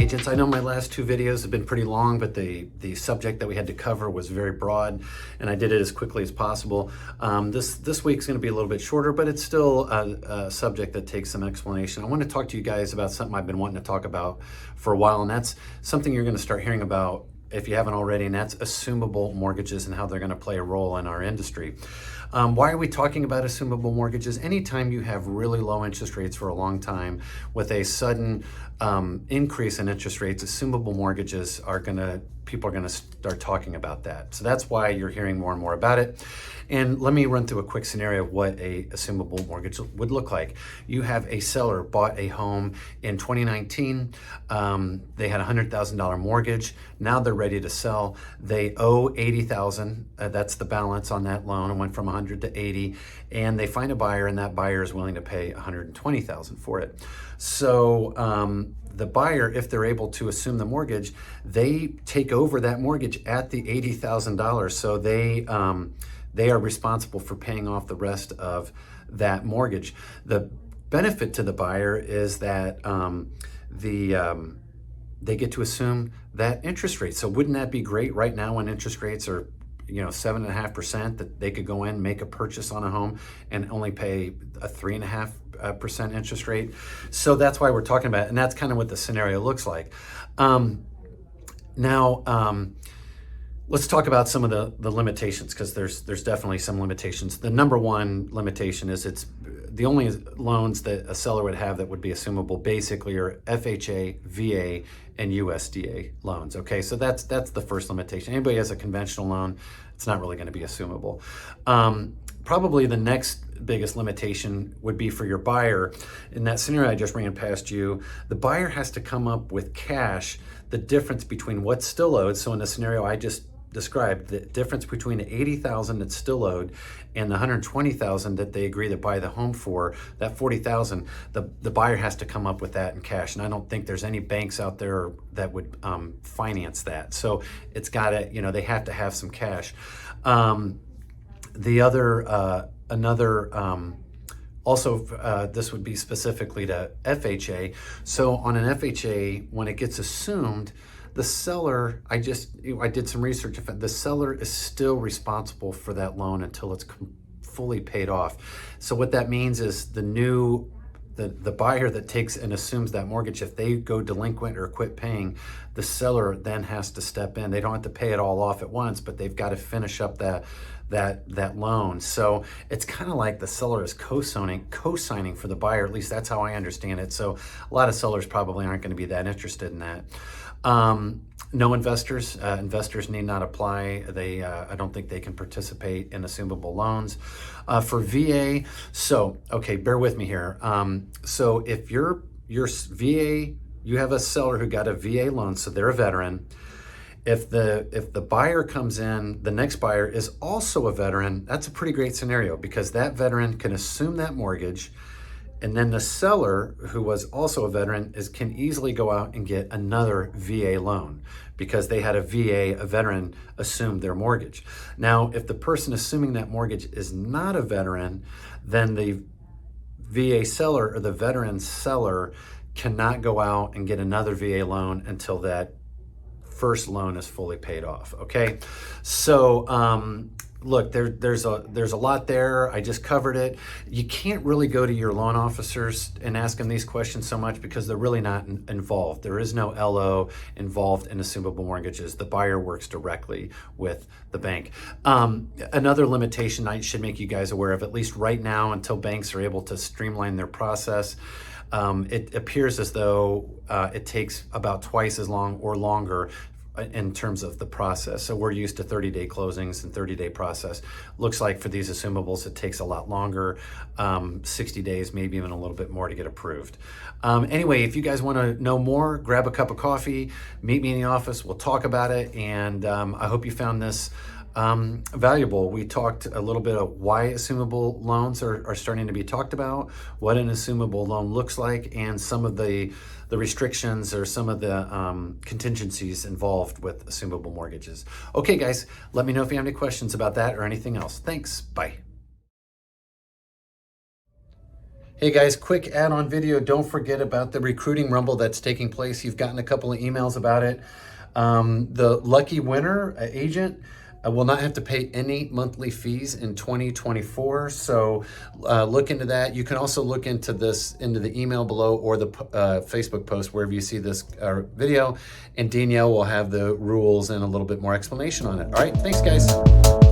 agents. I know my last two videos have been pretty long, but the subject that we had to cover was very broad, and I did it as quickly as possible. This week's going to be a little bit shorter, but it's still a subject that takes some explanation. I want to talk to you guys about something I've been wanting to talk about for a while, and that's something you're going to start hearing about if you haven't already, and that's assumable mortgages and how they're going to play a role in our industry. Why are we talking about assumable mortgages? Anytime you have really low interest rates for a long time with a sudden increase in interest rates, assumable mortgages people are gonna start talking about that. So that's why you're hearing more and more about it. And let me run through a quick scenario of what a assumable mortgage would look like. You have a seller bought a home in 2019. They had a $100,000 mortgage. Now they're ready to sell. They owe $80,000. That's the balance on that loan. It went from 100 to 80, and they find a buyer, and that buyer is willing to pay $120,000 for it. So the buyer, if they're able to assume the mortgage, they take over that mortgage at the $80,000. So they are responsible for paying off the rest of that mortgage. The benefit to the buyer is that they get to assume that interest rate. So wouldn't that be great right now when interest rates are 7.5%, that they could go in, make a purchase on a home and only pay a 3.5% interest rate? So that's why we're talking about it, and that's kind of what the scenario looks like. Let's talk about some of the limitations, because there's definitely some limitations. The number one limitation is it's the only loans that a seller would have that would be assumable basically are FHA, VA, and USDA loans. Okay, so that's the first limitation. Anybody has a conventional loan, it's not really going to be assumable. Probably the next biggest limitation would be for your buyer. In that scenario I just ran past you, the buyer has to come up with cash, the difference between what's still owed. So in the scenario I just described, the difference between the $80,000 that's still owed and the $120,000 that they agree to buy the home for, that $40,000, the buyer has to come up with that in cash. And I don't think there's any banks out there that would finance that. So it's got to, they have to have some cash. This would be specifically to FHA. So on an FHA, when it gets assumed, the seller, I did some research, the seller is still responsible for that loan until it's fully paid off. So what that means is the buyer that takes and assumes that mortgage, if they go delinquent or quit paying, the seller then has to step in. They don't have to pay it all off at once, but they've got to finish up that loan. So it's kind of like the seller is co-signing for the buyer. At least that's how I understand it. So a lot of sellers probably aren't going to be that interested in that. No investors. Investors need not apply. I don't think they can participate in assumable loans. For VA, okay, bear with me here. So if your VA, you have a seller who got a VA loan, so they're a veteran. If the buyer comes in, the next buyer is also a veteran, that's a pretty great scenario, because that veteran can assume that mortgage, and then the seller, who was also a veteran, can easily go out and get another VA loan because they had a veteran, assume their mortgage. Now, if the person assuming that mortgage is not a veteran, then the VA seller or the veteran seller cannot go out and get another VA loan until that first loan is fully paid off. Okay, so look, there's a lot there. I just covered it. You can't really go to your loan officers and ask them these questions so much because they're really not involved. There is no LO involved in assumable mortgages. The buyer works directly with the bank. Another limitation I should make you guys aware of, at least right now, until banks are able to streamline their process, it appears as though it takes about twice as long or longer in terms of the process. So we're used to 30-day closings and 30-day process. Looks like for these assumables, it takes a lot longer, 60 days, maybe even a little bit more to get approved. Anyway, if you guys want to know more, grab a cup of coffee, meet me in the office, we'll talk about it, and I hope you found this valuable. We talked a little bit of why assumable loans are starting to be talked about, what an assumable loan looks like, and some of the restrictions or some of the contingencies involved with assumable mortgages. Okay, guys, let me know if you have any questions about that or anything else. Thanks. Bye. Hey guys, quick add-on video. Don't forget about the recruiting rumble that's taking place. You've gotten a couple of emails about it. The lucky winner agent will not have to pay any monthly fees in 2024. So look into that. You can also look into this into the email below or the Facebook post wherever you see this video. And Danielle will have the rules and a little bit more explanation on it. All right, thanks guys.